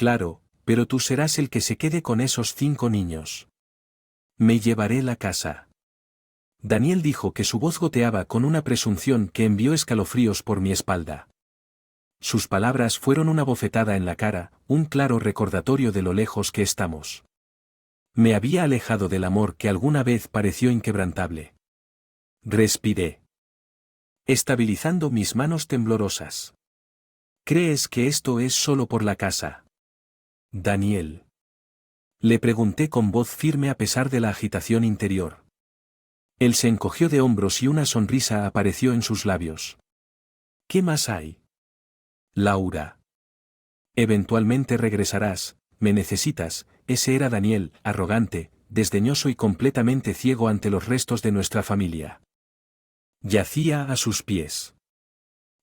Claro, pero tú serás el que se quede con esos 5 niños. Me llevaré la casa. Daniel dijo que su voz goteaba con una presunción que envió escalofríos por mi espalda. Sus palabras fueron una bofetada en la cara, un claro recordatorio de lo lejos que estamos. Me había alejado del amor que alguna vez pareció inquebrantable. Respiré, estabilizando mis manos temblorosas. ¿Crees que esto es solo por la casa, Daniel? Le pregunté con voz firme a pesar de la agitación interior. Él se encogió de hombros y una sonrisa apareció en sus labios. ¿Qué más hay? Laura. Eventualmente regresarás, me necesitas. Ese era Daniel, arrogante, desdeñoso y completamente ciego ante los restos de nuestra familia. Yacía a sus pies.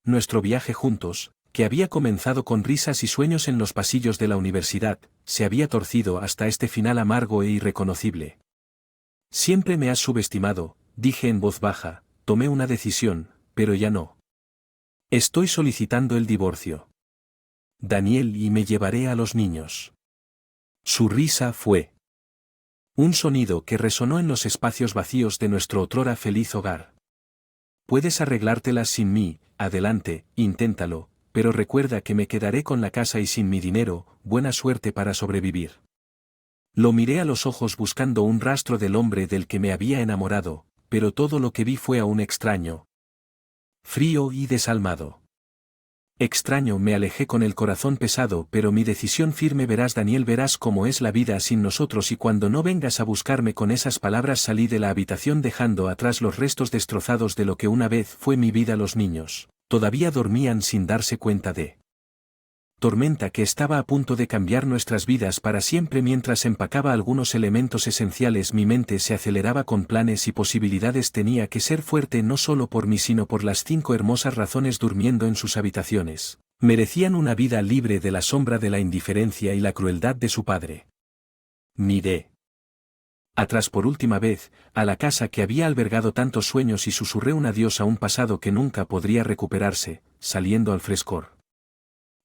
Nuestro viaje juntos, que había comenzado con risas y sueños en los pasillos de la universidad, se había torcido hasta este final amargo e irreconocible. Siempre me has subestimado, dije en voz baja, tomé una decisión, pero ya no. Estoy solicitando el divorcio. Daniel, y me llevaré a los niños. Su risa fue un sonido que resonó en los espacios vacíos de nuestro otrora feliz hogar. Puedes arreglártelas sin mí, adelante, inténtalo, pero recuerda que me quedaré con la casa y sin mi dinero, buena suerte para sobrevivir. Lo miré a los ojos buscando un rastro del hombre del que me había enamorado, pero todo lo que vi fue a un extraño. Frío y desalmado. Extraño, me alejé con el corazón pesado, pero mi decisión firme. Verás, Daniel, verás cómo es la vida sin nosotros, y cuando no vengas a buscarme. Con esas palabras salí de la habitación dejando atrás los restos destrozados de lo que una vez fue mi vida. Los niños todavía dormían sin darse cuenta de tormenta que estaba a punto de cambiar nuestras vidas para siempre. Mientras empacaba algunos elementos esenciales, mi mente se aceleraba con planes y posibilidades. Tenía que ser fuerte, no solo por mí sino por las 5 hermosas razones durmiendo en sus habitaciones. Merecían una vida libre de la sombra de la indiferencia y la crueldad de su padre. Miré atrás por última vez, a la casa que había albergado tantos sueños, y susurré un adiós a un pasado que nunca podría recuperarse, saliendo al frescor.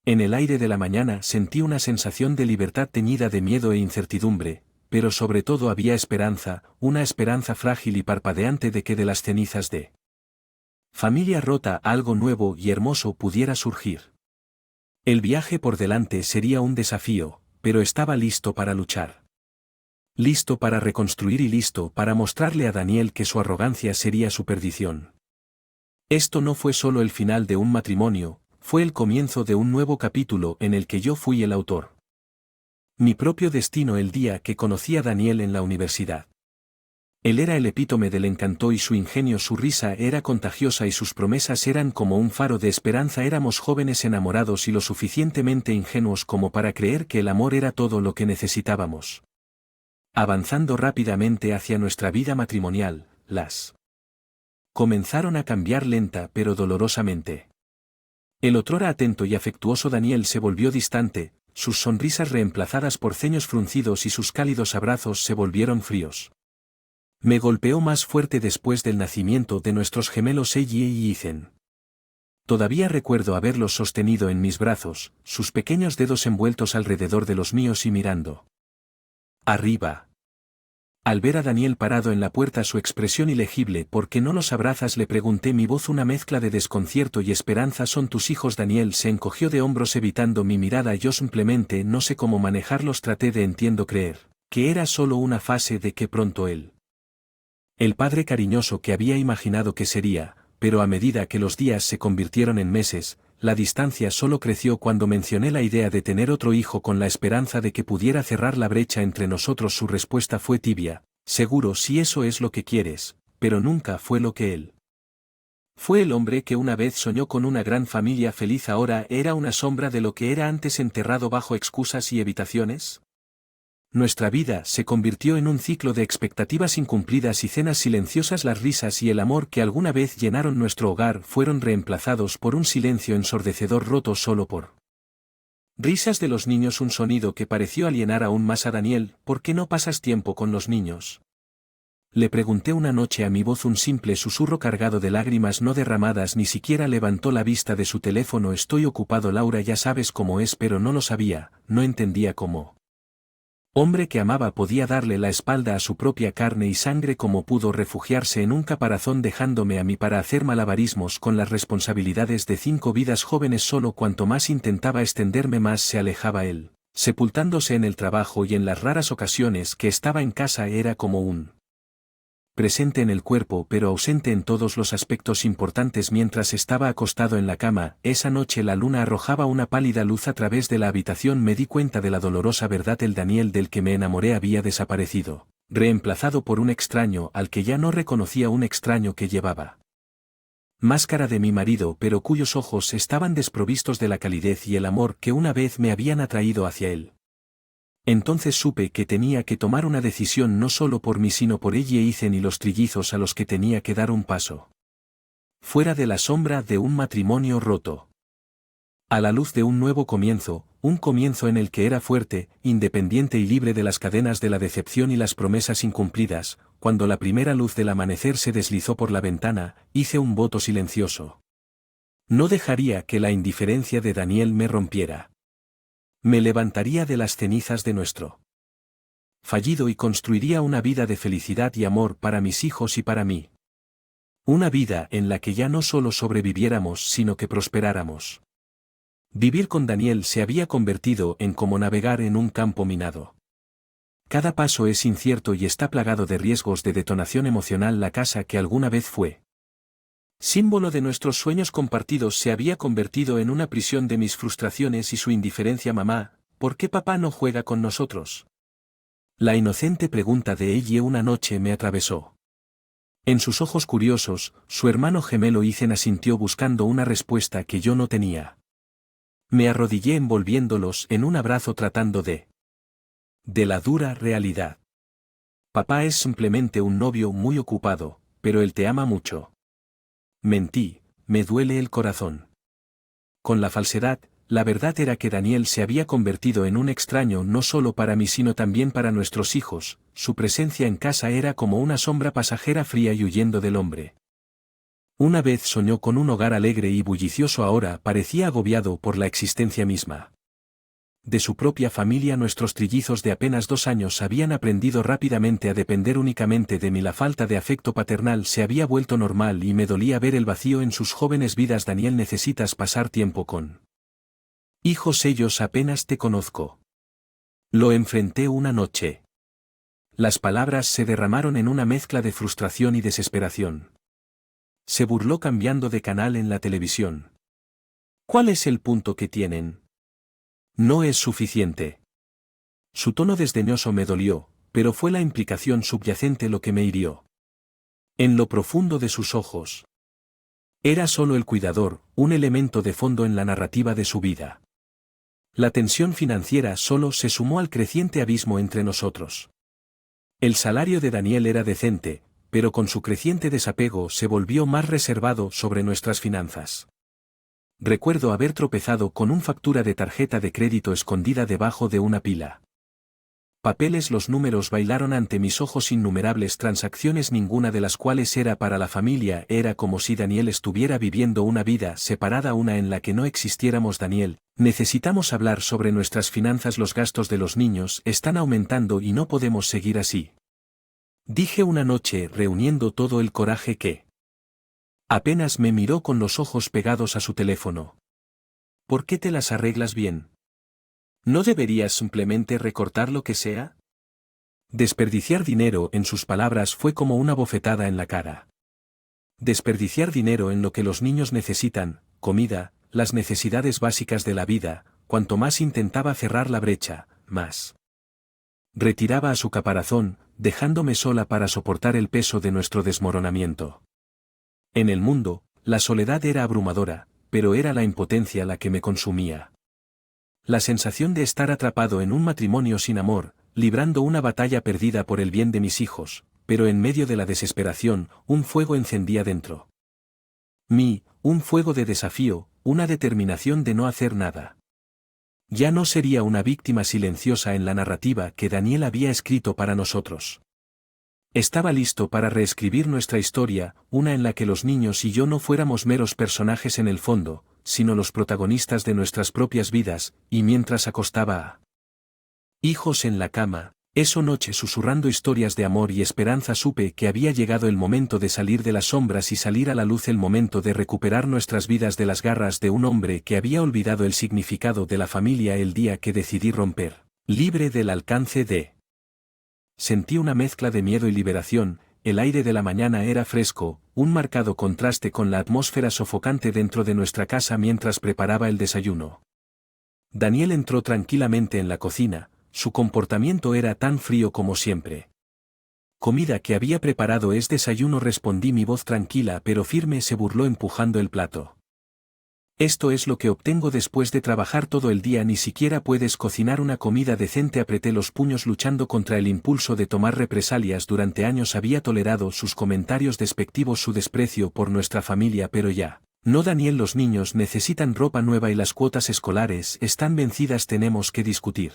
En el aire de la mañana sentí una sensación de libertad teñida de miedo e incertidumbre, pero sobre todo había esperanza, una esperanza frágil y parpadeante de que de las cenizas de familia rota algo nuevo y hermoso pudiera surgir. El viaje por delante sería un desafío, pero estaba listo para luchar. Listo para reconstruir y listo para mostrarle a Daniel que su arrogancia sería su perdición. Esto no fue solo el final de un matrimonio, fue el comienzo de un nuevo capítulo en el que yo fui el autor. Mi propio destino. El día que conocí a Daniel en la universidad. Él era el epítome del encanto y su ingenio, su risa era contagiosa y sus promesas eran como un faro de esperanza. Éramos jóvenes enamorados y lo suficientemente ingenuos como para creer que el amor era todo lo que necesitábamos. Avanzando rápidamente hacia nuestra vida matrimonial, las comenzaron a cambiar lenta pero dolorosamente. El otrora atento y afectuoso Daniel se volvió distante, sus sonrisas reemplazadas por ceños fruncidos y sus cálidos abrazos se volvieron fríos. Me golpeó más fuerte después del nacimiento de nuestros gemelos Ellie y Ethan. Todavía recuerdo haberlos sostenido en mis brazos, sus pequeños dedos envueltos alrededor de los míos y mirando arriba. Al ver a Daniel parado en la puerta, su expresión ilegible. ¿Por qué no los abrazas?, le pregunté, mi voz una mezcla de desconcierto y esperanza. Son tus hijos. Daniel se encogió de hombros evitando mi mirada. Yo simplemente no sé cómo manejarlos. Traté de creer que era solo una fase, de que pronto el padre cariñoso que había imaginado que sería, pero a medida que los días se convirtieron en meses, la distancia solo creció. Cuando mencioné la idea de tener otro hijo con la esperanza de que pudiera cerrar la brecha entre nosotros, su respuesta fue tibia: seguro, si eso es lo que quieres, pero nunca fue lo que él. Fue el hombre que una vez soñó con una gran familia feliz, ahora era una sombra de lo que era antes, enterrado bajo excusas y evitaciones. Nuestra vida se convirtió en un ciclo de expectativas incumplidas y cenas silenciosas. Las risas y el amor que alguna vez llenaron nuestro hogar fueron reemplazados por un silencio ensordecedor, roto solo por risas de los niños, un sonido que pareció alienar aún más a Daniel. ¿Por qué no pasas tiempo con los niños? Le pregunté una noche a mi voz un simple susurro cargado de lágrimas no derramadas. Ni siquiera levantó la vista de su teléfono. Estoy ocupado Laura, ya sabes cómo es, pero no lo sabía, no entendía cómo. Hombre que amaba podía darle la espalda a su propia carne y sangre, como pudo refugiarse en un caparazón dejándome a mí para hacer malabarismos con las responsabilidades de 5 vidas jóvenes. Solo cuanto más intentaba extenderme más se alejaba él, sepultándose en el trabajo y en las raras ocasiones que estaba en casa era como un presente en el cuerpo pero ausente en todos los aspectos importantes. Mientras estaba acostado en la cama, esa noche la luna arrojaba una pálida luz a través de la habitación. Me di cuenta de la dolorosa verdad: el Daniel del que me enamoré había desaparecido, reemplazado por un extraño al que ya no reconocía, un extraño que llevaba máscara de mi marido pero cuyos ojos estaban desprovistos de la calidez y el amor que una vez me habían atraído hacia él. Entonces supe que tenía que tomar una decisión, no solo por mí sino por ella y Ethan y los trillizos a los que tenía que dar un paso fuera de la sombra de un matrimonio roto, a la luz de un nuevo comienzo, un comienzo en el que era fuerte, independiente y libre de las cadenas de la decepción y las promesas incumplidas. Cuando la primera luz del amanecer se deslizó por la ventana, hice un voto silencioso. No dejaría que la indiferencia de Daniel me rompiera. Me levantaría de las cenizas de nuestro fallido y construiría una vida de felicidad y amor para mis hijos y para mí. Una vida en la que ya no solo sobreviviéramos sino que prosperáramos. Vivir con Daniel se había convertido en como navegar en un campo minado. Cada paso es incierto y está plagado de riesgos de detonación emocional. La casa que alguna vez fue símbolo de nuestros sueños compartidos se había convertido en una prisión de mis frustraciones y su indiferencia. Mamá, ¿por qué papá no juega con nosotros? La inocente pregunta de ella una noche me atravesó. En sus ojos curiosos, su hermano gemelo Ethan asintió buscando una respuesta que yo no tenía. Me arrodillé envolviéndolos en un abrazo tratando de la dura realidad. Papá es simplemente un novio muy ocupado, pero él te ama mucho. Mentí, me duele el corazón. Con la falsedad, la verdad era que Daniel se había convertido en un extraño no solo para mí sino también para nuestros hijos. Su presencia en casa era como una sombra pasajera fría y huyendo del hombre. Una vez soñó con un hogar alegre y bullicioso, ahora parecía agobiado por la existencia misma. De su propia familia, nuestros trillizos de apenas 2 años habían aprendido rápidamente a depender únicamente de mí. La falta de afecto paternal se había vuelto normal y me dolía ver el vacío en sus jóvenes vidas. Daniel, necesitas pasar tiempo con hijos, ellos apenas te conozco. Lo enfrenté una noche. Las palabras se derramaron en una mezcla de frustración y desesperación. Se burló cambiando de canal en la televisión. ¿Cuál es el punto que tienen? No es suficiente. Su tono desdeñoso me dolió, pero fue la implicación subyacente lo que me hirió. En lo profundo de sus ojos. Era solo el cuidador, un elemento de fondo en la narrativa de su vida. La tensión financiera solo se sumó al creciente abismo entre nosotros. El salario de Daniel era decente, pero con su creciente desapego se volvió más reservado sobre nuestras finanzas. Recuerdo haber tropezado con una factura de tarjeta de crédito escondida debajo de una pila. Papeles, los números bailaron ante mis ojos, innumerables transacciones, ninguna de las cuales era para la familia. Era como si Daniel estuviera viviendo una vida separada, una en la que no existiéramos. Daniel, necesitamos hablar sobre nuestras finanzas. Los gastos de los niños están aumentando y no podemos seguir así. Dije una noche, reuniendo todo el coraje que apenas me miró con los ojos pegados a su teléfono. ¿Por qué te las arreglas bien? ¿No deberías simplemente recortar lo que sea? Desperdiciar dinero, en sus palabras, fue como una bofetada en la cara. Desperdiciar dinero en lo que los niños necesitan, comida, las necesidades básicas de la vida. Cuanto más intentaba cerrar la brecha, más retiraba a su caparazón, dejándome sola para soportar el peso de nuestro desmoronamiento. En el mundo, la soledad era abrumadora, pero era la impotencia la que me consumía. La sensación de estar atrapado en un matrimonio sin amor, librando una batalla perdida por el bien de mis hijos, pero en medio de la desesperación, un fuego encendía dentro mí, un fuego de desafío, una determinación de no hacer nada. Ya no sería una víctima silenciosa en la narrativa que Daniel había escrito para nosotros. Estaba listo para reescribir nuestra historia, una en la que los niños y yo no fuéramos meros personajes en el fondo, sino los protagonistas de nuestras propias vidas, y mientras acostaba a hijos en la cama, esa noche susurrando historias de amor y esperanza supe que había llegado el momento de salir de las sombras y salir a la luz, el momento de recuperar nuestras vidas de las garras de un hombre que había olvidado el significado de la familia el día que decidí romper, libre del alcance de... Sentí una mezcla de miedo y liberación. El aire de la mañana era fresco, un marcado contraste con la atmósfera sofocante dentro de nuestra casa mientras preparaba el desayuno. Daniel entró tranquilamente en la cocina, su comportamiento era tan frío como siempre. «Comida que había preparado es desayuno», respondí, mi voz tranquila pero firme. Se burló empujando el plato. «Esto es lo que obtengo después de trabajar todo el día, ni siquiera puedes cocinar una comida decente». Apreté los puños luchando contra el impulso de tomar represalias. Durante años había tolerado sus comentarios despectivos, su desprecio por nuestra familia, pero ya no. Daniel, los niños necesitan ropa nueva y las cuotas escolares están vencidas, tenemos que discutir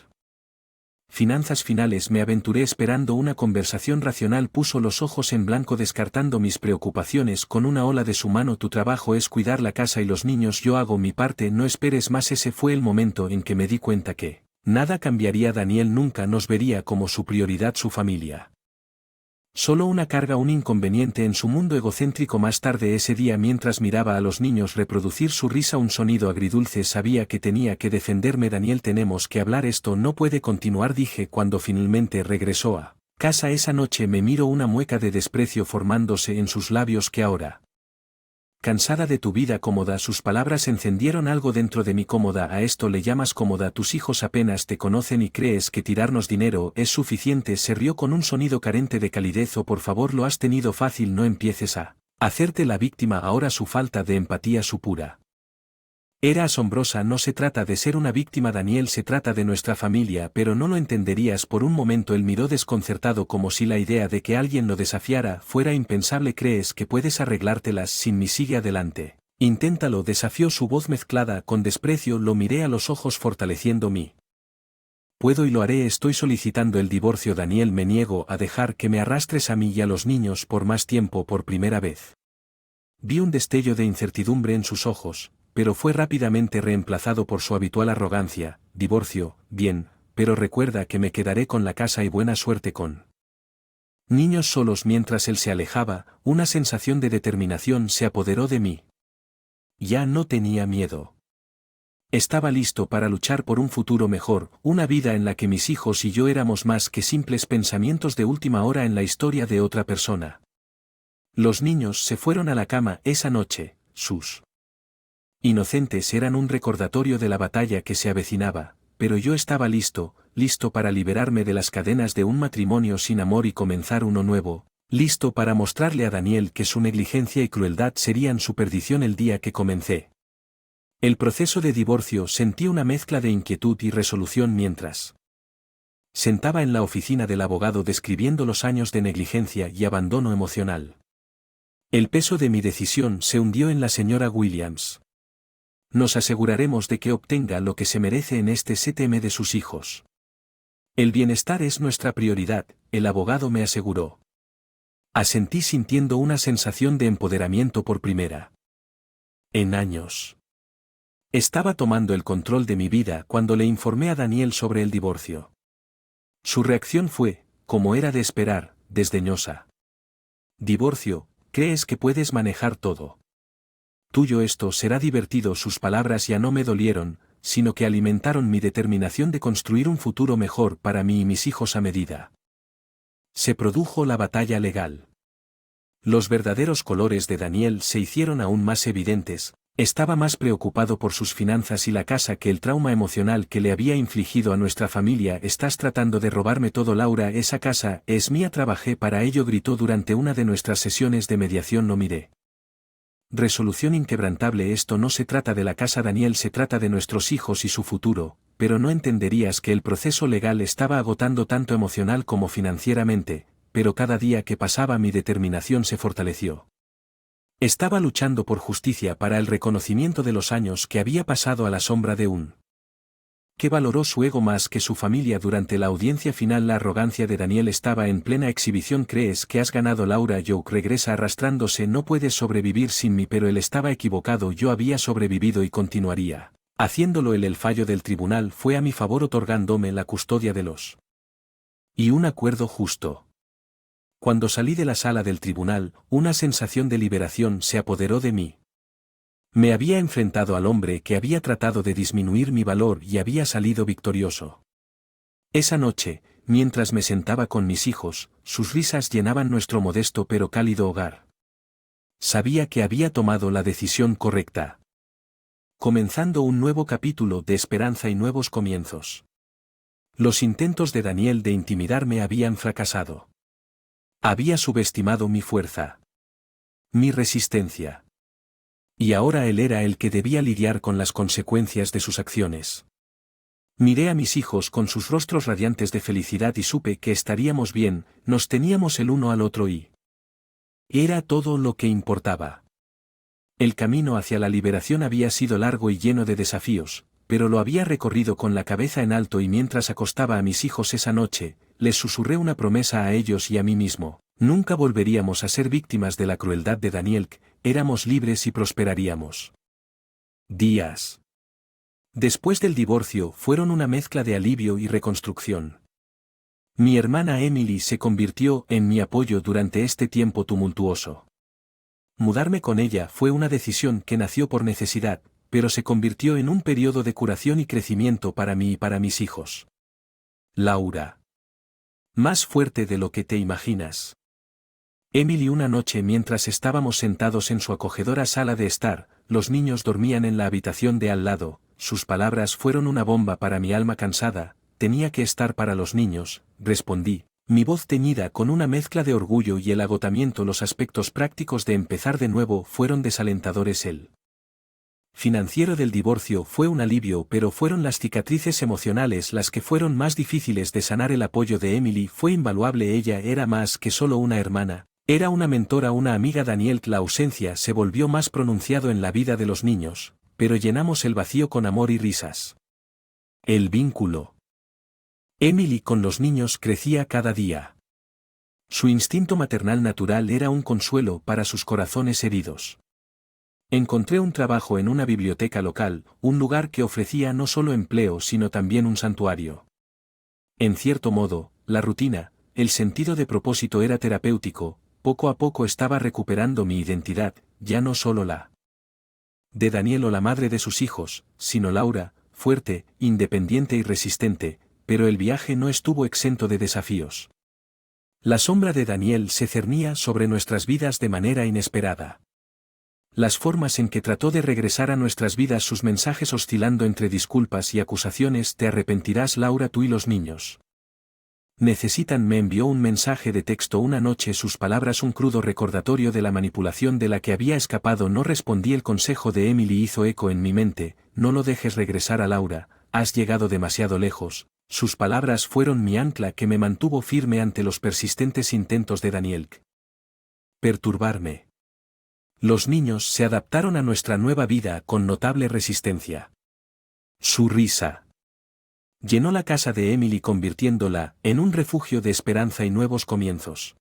finanzas finales. Me aventuré esperando una conversación racional. Puso los ojos en blanco descartando mis preocupaciones con una ola de su mano. Tu trabajo es cuidar la casa y los niños, yo hago mi parte, no esperes más. Ese fue el momento en que me di cuenta que nada cambiaría. Daniel nunca nos vería como su prioridad, su familia. Solo una carga, un inconveniente en su mundo egocéntrico. Más tarde ese día, mientras miraba a los niños reproducir su risa, un sonido agridulce, sabía que tenía que defenderme. Daniel, tenemos que hablar, esto no puede continuar, dije cuando finalmente regresó a casa esa noche. Me miró, una mueca de desprecio formándose en sus labios. ¿Que ahora? Cansada de tu vida cómoda. Sus palabras encendieron algo dentro de mí. ¿Cómoda? ¿A esto le llamas cómoda? Tus hijos apenas te conocen y crees que tirarnos dinero es suficiente. Se rió con un sonido carente de calidez. Oh, por favor, lo has tenido fácil, no empieces a hacerte la víctima ahora. Su falta de empatía, su pura era asombrosa. No se trata de ser una víctima, Daniel, se trata de nuestra familia, pero no lo entenderías por un momento. Él miró desconcertado como si la idea de que alguien lo desafiara fuera impensable. ¿Crees que puedes arreglártelas sin mí? Sigue adelante. Inténtalo, desafió su voz mezclada con desprecio. Lo miré a los ojos fortaleciendo mi puedo y lo haré. Estoy solicitando el divorcio, Daniel, me niego a dejar que me arrastres a mí y a los niños por más tiempo. Por primera vez vi un destello de incertidumbre en sus ojos, pero fue rápidamente reemplazado por su habitual arrogancia. Divorcio, bien, pero recuerda que me quedaré con la casa y buena suerte con niños solos. Mientras él se alejaba, una sensación de determinación se apoderó de mí. Ya no tenía miedo. Estaba listo para luchar por un futuro mejor, una vida en la que mis hijos y yo éramos más que simples pensamientos de última hora en la historia de otra persona. Los niños se fueron a la cama esa noche, sus inocentes eran un recordatorio de la batalla que se avecinaba, pero yo estaba listo para liberarme de las cadenas de un matrimonio sin amor y comenzar uno nuevo, listo para mostrarle a Daniel que su negligencia y crueldad serían su perdición. El día que comencé el proceso de divorcio sentí una mezcla de inquietud y resolución mientras sentaba en la oficina del abogado describiendo los años de negligencia y abandono emocional. El peso de mi decisión se hundió en la señora Williams. Nos aseguraremos de que obtenga lo que se merece en este CTM de sus hijos. El bienestar es nuestra prioridad, el abogado me aseguró. Asentí sintiendo una sensación de empoderamiento por primera en años. Estaba tomando el control de mi vida cuando le informé a Daniel sobre el divorcio. Su reacción fue, como era de esperar, desdeñosa. «Divorcio, ¿crees que puedes manejar todo? Tuyo, esto será divertido». Sus palabras ya no me dolieron, sino que alimentaron mi determinación de construir un futuro mejor para mí y mis hijos a medida. Se produjo la batalla legal. Los verdaderos colores de Daniel se hicieron aún más evidentes. Estaba más preocupado por sus finanzas y la casa que el trauma emocional que le había infligido a nuestra familia. «Estás tratando de robarme todo, Laura, esa casa es mía, trabajé para ello», gritó durante una de nuestras sesiones de mediación. No miré. Resolución inquebrantable. «Esto no se trata de la casa, Daniel, se trata de nuestros hijos y su futuro», pero no entenderías que el proceso legal estaba agotando tanto emocional como financieramente, pero cada día que pasaba mi determinación se fortaleció. Estaba luchando por justicia, para el reconocimiento de los años que había pasado a la sombra de un que valoró su ego más que su familia durante la audiencia final. La arrogancia de Daniel estaba en plena exhibición. ¿Crees que has ganado? Laura Joke regresa arrastrándose. No puedes sobrevivir sin mí, pero él estaba equivocado. Yo había sobrevivido y continuaría haciéndolo. El fallo del tribunal fue a mi favor, otorgándome la custodia de los y un acuerdo justo. Cuando salí de la sala del tribunal, una sensación de liberación se apoderó de mí. Me había enfrentado al hombre que había tratado de disminuir mi valor y había salido victorioso. Esa noche, mientras me sentaba con mis hijos, sus risas llenaban nuestro modesto pero cálido hogar. Sabía que había tomado la decisión correcta. Comenzando un nuevo capítulo de esperanza y nuevos comienzos. Los intentos de Daniel de intimidarme habían fracasado. Había subestimado mi fuerza, mi resistencia. Y ahora él era el que debía lidiar con las consecuencias de sus acciones. Miré a mis hijos con sus rostros radiantes de felicidad y supe que estaríamos bien. Nos teníamos el uno al otro y era todo lo que importaba. El camino hacia la liberación había sido largo y lleno de desafíos, pero lo había recorrido con la cabeza en alto. Y mientras acostaba a mis hijos esa noche, les susurré una promesa a ellos y a mí mismo: nunca volveríamos a ser víctimas de la crueldad de Daniel. Éramos libres y prosperaríamos. Días después del divorcio fueron una mezcla de alivio y reconstrucción. Mi hermana Emily se convirtió en mi apoyo durante este tiempo tumultuoso. Mudarme con ella fue una decisión que nació por necesidad, pero se convirtió en un periodo de curación y crecimiento para mí y para mis hijos. Laura. Más fuerte de lo que te imaginas. Emily, una noche mientras estábamos sentados en su acogedora sala de estar, los niños dormían en la habitación de al lado, sus palabras fueron una bomba para mi alma cansada. Tenía que estar para los niños, respondí, mi voz teñida con una mezcla de orgullo y el agotamiento. Los aspectos prácticos de empezar de nuevo fueron desalentadores. El financiero del divorcio fue un alivio, pero fueron las cicatrices emocionales las que fueron más difíciles de sanar. El apoyo de Emily fue invaluable. Ella era más que solo una hermana. Era una mentora, una amiga. Daniel, la ausencia se volvió más pronunciado en la vida de los niños, pero llenamos el vacío con amor y risas. El vínculo. Emily con los niños crecía cada día. Su instinto maternal natural era un consuelo para sus corazones heridos. Encontré un trabajo en una biblioteca local, un lugar que ofrecía no solo empleo sino también un santuario. En cierto modo, la rutina, el sentido de propósito era terapéutico. Poco a poco estaba recuperando mi identidad, ya no solo la de Daniel o la madre de sus hijos, sino Laura, fuerte, independiente y resistente, pero el viaje no estuvo exento de desafíos. La sombra de Daniel se cernía sobre nuestras vidas de manera inesperada. Las formas en que trató de regresar a nuestras vidas, sus mensajes oscilando entre disculpas y acusaciones: te arrepentirás, Laura, tú y los niños necesitan. Me envió un mensaje de texto una noche, sus palabras un crudo recordatorio de la manipulación de la que había escapado. No respondí. El consejo de Emily hizo eco en mi mente: no lo dejes regresar a Laura, has llegado demasiado lejos. Sus palabras fueron mi ancla que me mantuvo firme ante los persistentes intentos de Daniel perturbarme. Los niños se adaptaron a nuestra nueva vida con notable resistencia. Su risa llenó la casa de Emily, convirtiéndola en un refugio de esperanza y nuevos comienzos.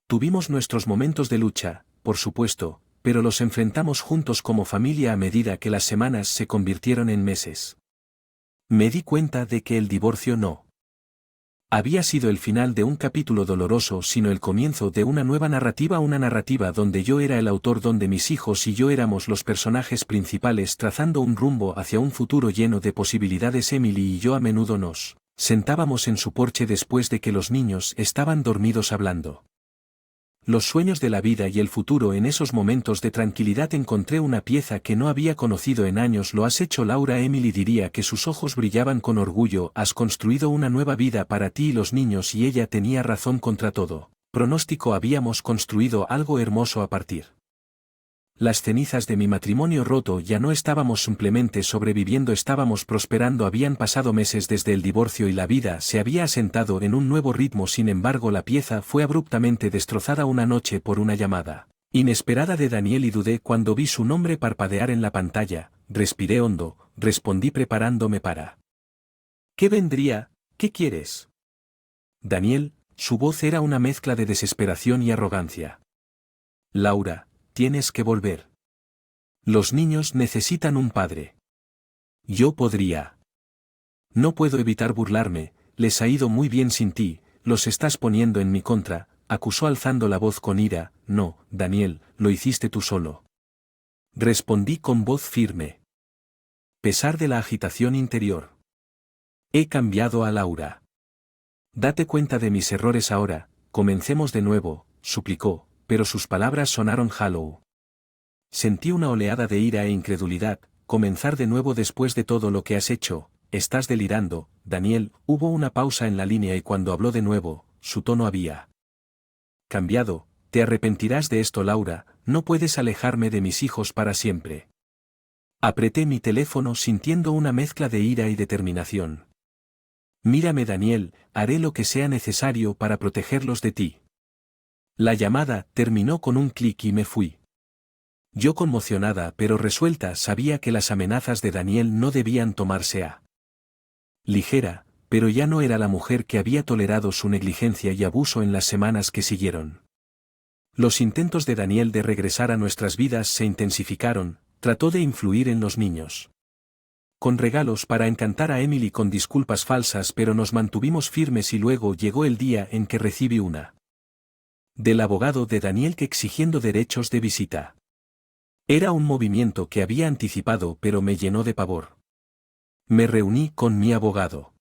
Tuvimos nuestros momentos de lucha, por supuesto, pero los enfrentamos juntos como familia a medida que las semanas se convirtieron en meses. Me di cuenta de que el divorcio no había sido el final de un capítulo doloroso, sino el comienzo de una nueva narrativa, una narrativa donde yo era el autor, donde mis hijos y yo éramos los personajes principales, trazando un rumbo hacia un futuro lleno de posibilidades. Emily y yo a menudo nos sentábamos en su porche después de que los niños estaban dormidos, hablando los sueños de la vida y el futuro. En esos momentos de tranquilidad encontré una pieza que no había conocido en años. Lo has hecho, Laura. Emily diría que sus ojos brillaban con orgullo. Has construido una nueva vida para ti y los niños, y ella tenía razón. Contra todo pronóstico habíamos construido algo hermoso a partir las cenizas de mi matrimonio roto. Ya no estábamos simplemente sobreviviendo, estábamos prosperando. Habían pasado meses desde el divorcio y la vida se había asentado en un nuevo ritmo. Sin embargo, la pieza fue abruptamente destrozada una noche por una llamada inesperada de Daniel, y dudé cuando vi su nombre parpadear en la pantalla. Respiré hondo, respondí preparándome para ¿Qué vendría? ¿Qué quieres? Daniel, su voz era una mezcla de desesperación y arrogancia. Laura, tienes que volver. Los niños necesitan un padre. Yo podría. No puedo evitar burlarme, les ha ido muy bien sin ti, los estás poniendo en mi contra, acusó alzando la voz con ira. No, Daniel, lo hiciste tú solo. Respondí con voz firme. Pesar de la agitación interior. He cambiado a Laura. Date cuenta de mis errores ahora, comencemos de nuevo, suplicó, pero sus palabras sonaron hollow. Sentí una oleada de ira e incredulidad. Comenzar de nuevo después de todo lo que has hecho. Estás delirando, Daniel. Hubo una pausa en la línea y cuando habló de nuevo, su tono había cambiado. Te arrepentirás de esto, Laura, no puedes alejarme de mis hijos para siempre. Apreté mi teléfono sintiendo una mezcla de ira y determinación. Mírame, Daniel, haré lo que sea necesario para protegerlos de ti. La llamada terminó con un clic y me fui. Yo, conmocionada pero resuelta, sabía que las amenazas de Daniel no debían tomarse a ligera, pero ya no era la mujer que había tolerado su negligencia y abuso en las semanas que siguieron. Los intentos de Daniel de regresar a nuestras vidas se intensificaron. Trató de influir en los niños. Con regalos para encantar a Emily, con disculpas falsas, pero nos mantuvimos firmes y luego llegó el día en que recibí una del abogado de Daniel que exigiendo derechos de visita. Era un movimiento que había anticipado pero me llenó de pavor. Me reuní con mi abogado.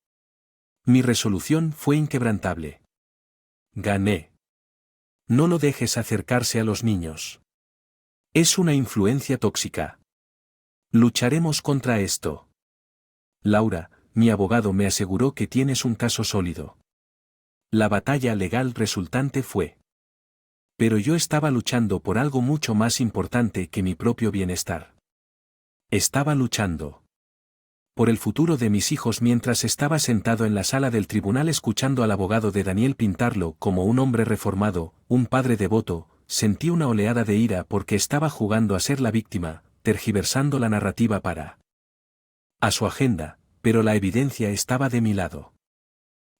Mi resolución fue inquebrantable. Gané. No lo dejes acercarse a los niños. Es una influencia tóxica. Lucharemos contra esto. Laura, mi abogado me aseguró que tienes un caso sólido. La batalla legal resultante fue. Pero yo estaba luchando por algo mucho más importante que mi propio bienestar. Estaba luchando por el futuro de mis hijos. Mientras estaba sentado en la sala del tribunal escuchando al abogado de Daniel pintarlo como un hombre reformado, un padre devoto, sentí una oleada de ira porque estaba jugando a ser la víctima, tergiversando la narrativa para a su agenda, pero la evidencia estaba de mi lado.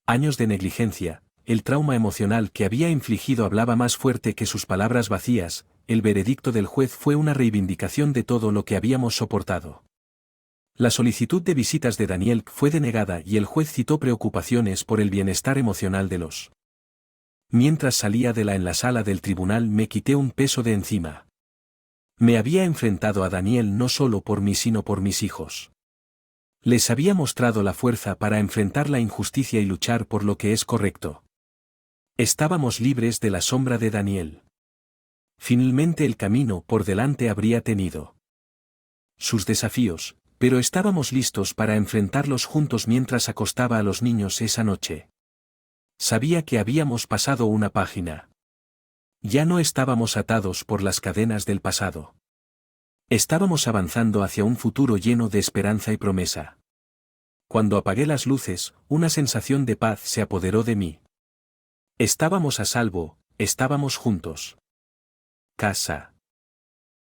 Años de negligencia, el trauma emocional que había infligido hablaba más fuerte que sus palabras vacías. El veredicto del juez fue una reivindicación de todo lo que habíamos soportado. La solicitud de visitas de Daniel fue denegada y el juez citó preocupaciones por el bienestar emocional de los. Mientras salía de la sala del tribunal me quité un peso de encima. Me había enfrentado a Daniel no solo por mí sino por mis hijos. Les había mostrado la fuerza para enfrentar la injusticia y luchar por lo que es correcto. Estábamos libres de la sombra de Daniel. Finalmente el camino por delante habría tenido sus desafíos, pero estábamos listos para enfrentarlos juntos. Mientras acostaba a los niños esa noche, sabía que habíamos pasado una página. Ya no estábamos atados por las cadenas del pasado. Estábamos avanzando hacia un futuro lleno de esperanza y promesa. Cuando apagué las luces, una sensación de paz se apoderó de mí. Estábamos a salvo, estábamos juntos. Casa.